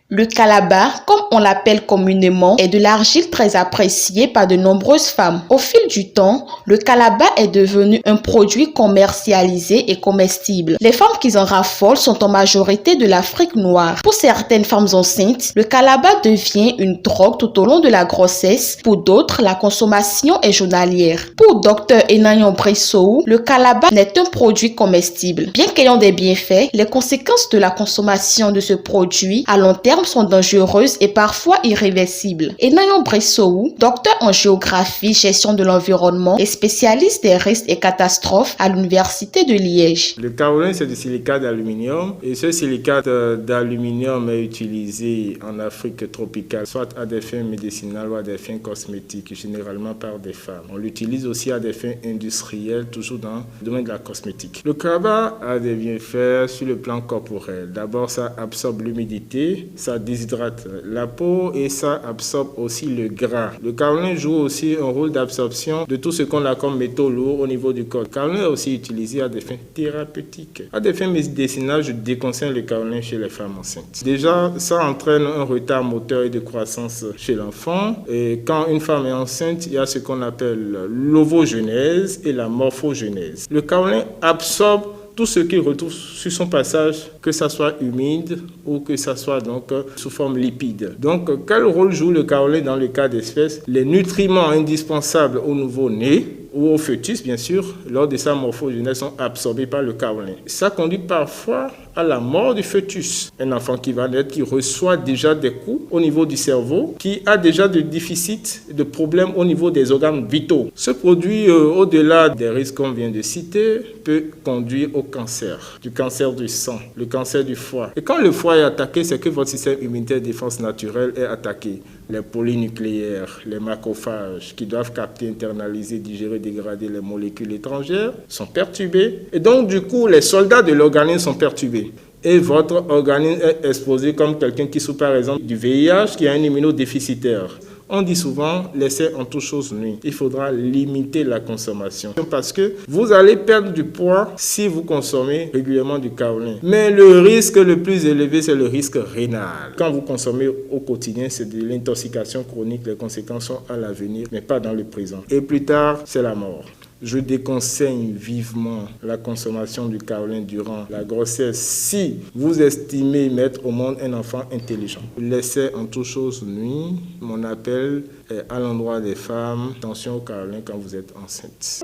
Le kalaba, comme on l'appelle communément, est de l'argile très appréciée par de nombreuses femmes. Au fil du temps, le kalaba est devenu un produit commercialisé et comestible. Les femmes qui en raffolent sont en majorité de l'Afrique noire. Pour certaines femmes enceintes, le kalaba devient une drogue tout au long de la grossesse. Pour d'autres, la consommation est journalière. Pour Dr Enayon Brissou, le kalaba n'est un produit comestible. Bien qu'ayant des bienfaits, les conséquences de la consommation de ce produit à long terme sont dangereuses et parfois irréversibles. Enayon Brissou, docteur en géographie, gestion de l'environnement et spécialiste des risques et catastrophes à l'université de Liège. Le kaolin, c'est du silicate d'aluminium et ce silicate d'aluminium est utilisé en Afrique tropicale, soit à des fins médicinales ou à des fins cosmétiques, généralement par des femmes. On l'utilise aussi à des fins industrielles, toujours dans le domaine de la cosmétique. Le kalaba a des bienfaits sur le plan corporel. D'abord, ça absorbe l'humidité, ça déshydrate la peau et ça absorbe aussi le gras. Le kaolin joue aussi un rôle d'absorption de tout ce qu'on a comme métaux lourds au niveau du corps. Le kaolin est aussi utilisé à des fins thérapeutiques. À des fins médicinales, je déconseille le kaolin chez les femmes enceintes. Déjà, ça entraîne un retard moteur et de croissance chez l'enfant. Et quand une femme est enceinte, il y a ce qu'on appelle l'ovogenèse et la morphogenèse. Le kaolin absorbe tout ce qu'il retrouve sur son passage, que ça soit humide ou que ça soit donc sous forme lipide. Donc, quel rôle joue le kaolin dans le cas d'espèce? Les nutriments indispensables au nouveau-né ou au fœtus, bien sûr, lors de sa morphogenèse, sont absorbés par le kaolin. Ça conduit parfois à la mort du fœtus. Un enfant qui va naître, qui reçoit déjà des coups au niveau du cerveau, qui a déjà des déficits, de problèmes au niveau des organes vitaux. Ce produit, au-delà des risques qu'on vient de citer, peut conduire au cancer, du cancer du sang, le cancer du foie. Et quand le foie est attaqué, c'est que votre système immunitaire de défense naturelle est attaqué. Les polynucléaires, les macrophages qui doivent capter, internaliser, digérer, dégrader les molécules étrangères sont perturbés. Et donc, du coup, les soldats de l'organisme sont perturbés. Et votre organisme est exposé comme quelqu'un qui souffre par exemple du VIH, qui a un immunodéficitaire. On dit souvent, l'essai en toute chose nuit. Il faudra limiter la consommation parce que vous allez perdre du poids si vous consommez régulièrement du kaolin. Mais le risque le plus élevé, c'est le risque rénal. Quand vous consommez au quotidien, c'est de l'intoxication chronique. Les conséquences sont à l'avenir, mais pas dans le présent. Et plus tard, c'est la mort. Je déconseille vivement la consommation du kaolin durant la grossesse si vous estimez mettre au monde un enfant intelligent. L'essai en toute chose nuit. Mon appel est à l'endroit des femmes. Attention au kaolin quand vous êtes enceinte.